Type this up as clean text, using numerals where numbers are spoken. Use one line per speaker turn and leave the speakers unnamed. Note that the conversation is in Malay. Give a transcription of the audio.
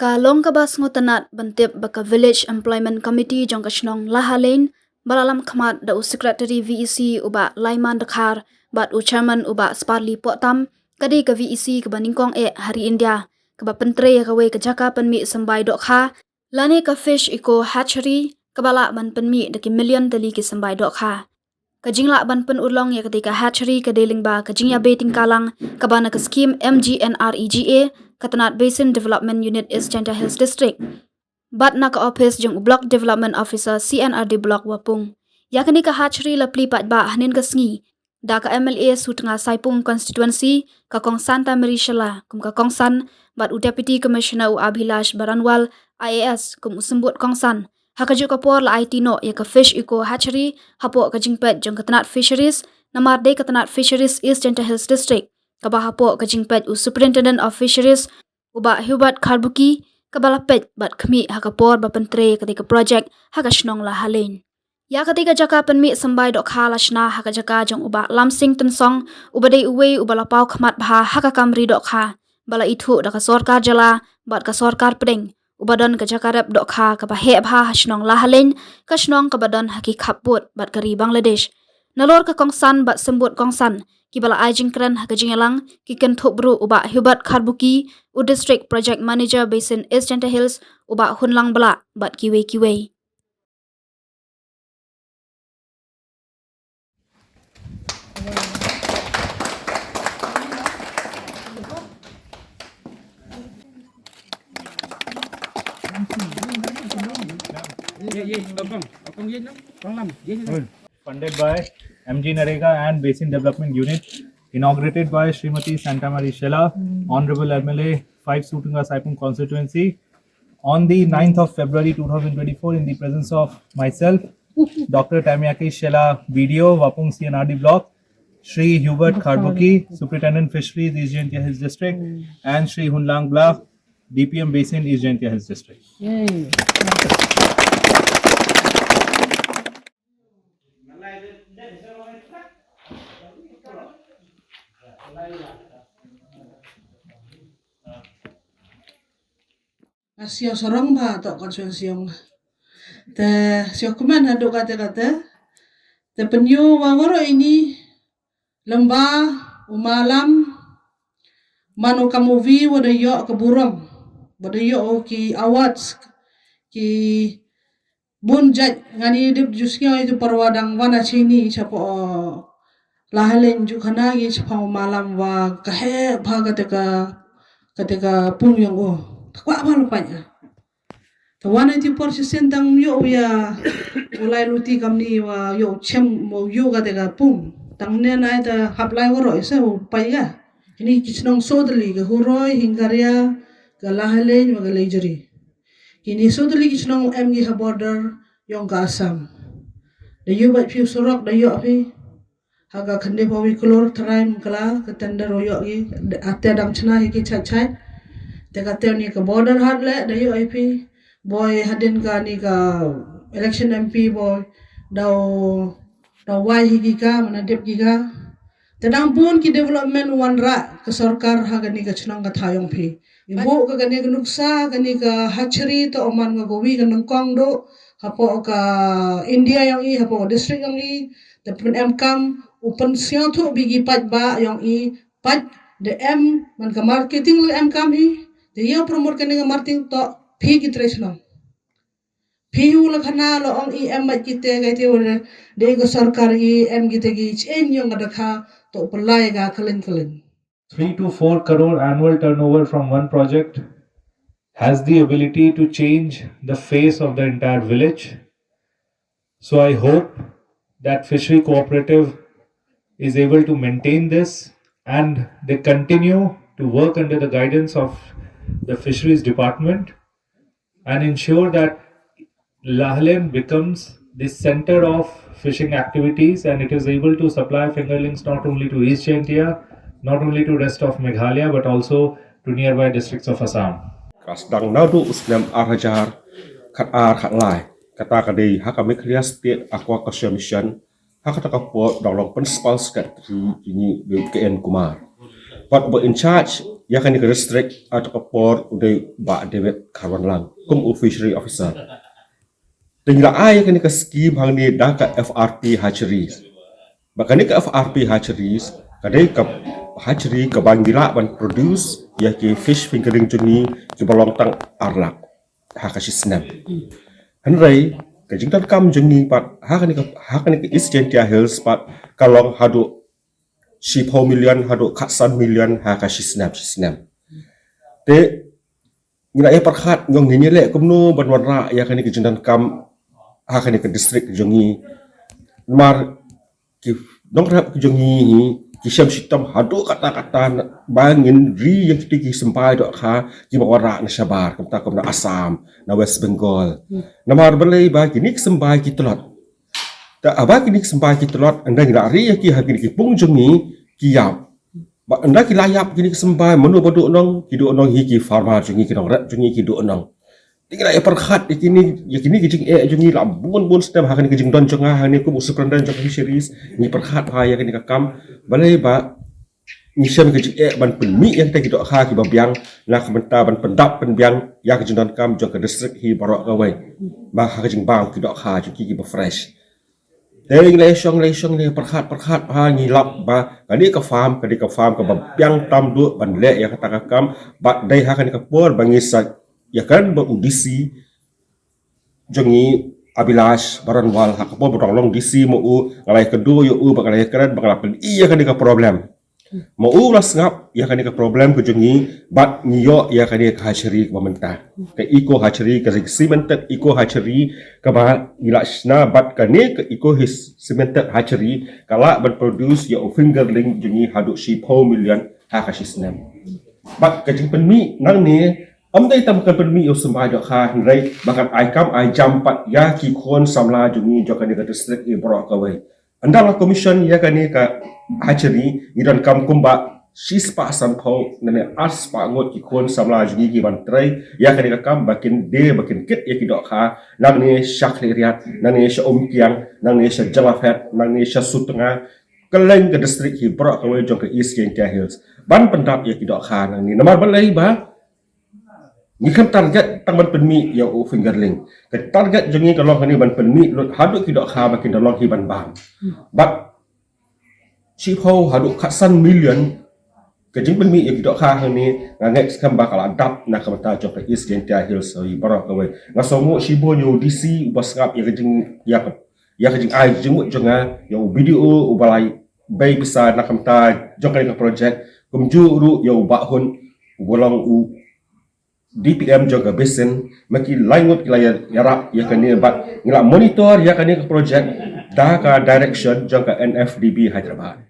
Ka long kabas ngotanat bantip baka Village Employment Committee jong kashnong Lahalein balalam khamat da Secretary VEC uba Laiman Dakhar bat Chairman uba Sparli Potam kadi ka VEC Kaba Nyngkong hari India kaba Pyntrei kawe ka Jaka Pynmih Symbai Dohkha lani ka fish iko hatchery kabala ban Pynmih daki million tali ki Symbai Dohkha kajingla ban pen ulong ya ketika hatchery ka deling ba kajingya beting kalang kabana ka scheme MGNREGA Katanat Basin Development Unit East Janta Hills District. Bat na ka office jong Block Development Officer CNRD Block Wapung. Yakni ka hatchery la pli pat ba hanin ka sngi. Da ka MLA su tengah Saipung constituency ka Kong Santa Marishala kum ka Kongsan bat u Deputy Commissioner u Abhilash Baranwal IAS kum usembut Kongsan. Hakaju ka por la IT no ya ka fish eco hatchery hapo ka jingpet jong Katanat Fisheries namar de Katanat Fisheries East Janta Hills District. Kabahapo kajingpet u Superintendent of Fisheries uba Hubert Karbuki kabalapet bat kami hakapor ba Pyntrei ketika project hakashnong Lahalein. Ya ketika Jaka Pynmih Symbai Dohkha lashna hakajaka jong uba Lamsing Tensong uba dei uwe uba lapau khamat bha hakakamri Dohkha bala itu da ka sorkar jala bat ka sorkar pedeng uba don ka Jaka rep Dohkha ka he bha hashnong Lahalein kashnong ka badon haki khaput bat kari Bangladesh. Nalor ka Kongsan bat sembut Kongsan Kibala ajingkran hakajingalang kikan thobru uba Hubert Karbuki u District Project Manager Basin East Janta Hills uba hunlang bala bat kiwe.
Funded by MG Narega and Basin Development Unit, inaugurated by Srimati Santa Marishala, Honorable MLA 5 Sutunga Saipung constituency, on the 9th of February 2024 in the presence of myself, Dr. Tamiyaki Shela BDO, Wapung CNRD Block, Shri Hubert Karbuki, Superintendent Fisheries East Jaintia Hills District, and Shri Hunlang Bla, DPM Basin East Jaintia Hills District.
Asio sorong ba tok kan siong te sio kuman haduk kata te penyu wawaro ini lembah umalam manu kamuvi wada yo keburong wada yo ki awards ki bunjat ngani dip jusnya itu perwadang wana sini siapa Lahalein jukana gi siapa malam wa kahe bhaga ketika pungyong Kwa apa lupanya? Tawana itu porsi sentang yo ya mulai luti kami wa yo cem mo yo kata pung tangnya na ita haplai woro isa upaya ini kisnong sodli ke huroi hinggaria ke Lahalein wa ke Lejeri ini sodli kisnong MG ha border yang ke Assam da yo bat piu sorok da yo api haga kende pawi kolor traim kala ke tender yo gi ate dam chna ki chat Teka ni ke border hadle dayo IP boy hadin ka ni ka election MP boy daw wai higi ka manadip giga tadang pun ki development wanra ke sarkar haga ni ka chnang ka thayong phi ibu ka gani ka nuksa gani ka hatchery to oman ka gowi ka Nyngkong do hapo ka India yang i hapo district yang i tapun MCAM open siang tu bigi pat ba yang i pat the M man ka marketing le MCAM hi dia promote kena marketing to phi kitresno phi ula khana lo ong em kite gaite ore de go sarkar i em gite gi chen yong adakha to palai ga kalen
3 to 4 crore annual turnover from one project has the ability to change the face of the entire village. So I hope that Fishery Cooperative is able to maintain this and they continue to work under the guidance of the Fisheries Department and ensure that Lahalein becomes the center of fishing activities and it is able to supply fingerlings not only to East Jaintia, not only to rest of Meghalaya but also to nearby districts of Assam.
Kasdang nadu usnam arajar kat lai kata kadai haka Meghalaya State Aquaculture Mission haka takapot dalam principal secretary ini BKN Kumar. But in charge ya kan ke district atau ke port udah ba David Karwan lang kum fishery officer tinggal ai kan ke scheme hang ni dah ke FRP hatcheries bahkan ke FRP hatcheries kadai ke hatchery ke banggila ban produce ya ke fish fingering juni ke bolong tang arlak ha ka sisnam hanrai ke jingtan kam juni pat ha kan ke Eastern Hills pat kalong hadu 10 million hadu katsan million ha ka sisnam te ngila ya perkhat ngong ni lek kumno banwara ya kan ke jingtan kam ha kan ke district jongi mar ki dong rap ke jongi ki syam sitam hadu kata-kata bangin ri yang kita ki Symbai Dohkha ki bawara na Syabar kamta na Assam na West Bengal namar balai ba ki nik Symbai ki telot ta aba ki nik Symbai ki telot anda ngila ri ki ha ki pung jongi ki yap ba anda ki layap ki nik Symbai menu bodu nong ki do nong hi ki farma jongi ki dong rat jongi ki do nong tinggal ya perkhat yakini ki jing jongi la bun stem ha ni ki jing don jonga ha ni ku usukran dan jong fisheries ni perkhat ha ya ni ka kam balai ba ni syam ki jing ban Pynmih yang ta ki Dohkha ki babiang la kementa ban pendap penbiang ya ki jing don kam jong ke district hi barok ka wai ba ha ki jing bang ki Dohkha jong ki ba fresh Dari lesong ni perkhat ha ni lap ba kadi ka farm ka babiang tam du ban le ya kata ka kam ba dai ha ni ka por bangisa ya kan berudisi jongi abilash baranwal hakapo berolong disi mo u ngalai kedua yo u bakalai keren bakalapin iya kan ka problem mo u las ngap ya kan ka problem ke jongi bat niyo ya kan ka hatchery pemerintah ke eco hatchery ke cemented eco hatchery ke ba ilashna bat kan ke eco cemented hatchery kala ban produce ya fingerling jongi haduk 10 million ha ka sisnam bat ke jing Pynmih nang ni Amdai tamkan Pynmih Symbai Dohkha rai bakat aikam ai jampat ya ki khon samla jungi jokan ka district i borok kawai andala commission ya kan ka hatchery ngidan kam kumba sispa sampau nane aspa ngot ki khon samla jungi ki Pyntrei ya kan ka kam bakin kit ya ki Dohkha nang ni syakhriat nang ni syomkiang nang ni syajalafat nang ni syasutengah keleng ke district i borok kawai jok ke Eastern Hills ban pendap ya ki Dohkha nang ni nomor balai ba ni kan target tang ban Pynmih ya u fingerling ke target jongi kalau kani ban Pynmih lut haduk ki Dohkha bakin dalong hi ban bang but chiho haduk katsan million ke jing Pynmih ya ki Dohkha ni ngangek skam bakal adap na kamata jok ke East Gentia Hills i barok kawe ngasomo shibo yo DC basngap ya ke jing ya ke jing ai jingmut jonga ya video u balai bay bisa na kamata jok ke project kumju ru ya bahun bolong u DPM juga besen maki langut kilaya yarak ya kan ni bat ngila monitor ya kan ni project dah ka direction jangka NFDB Hyderabad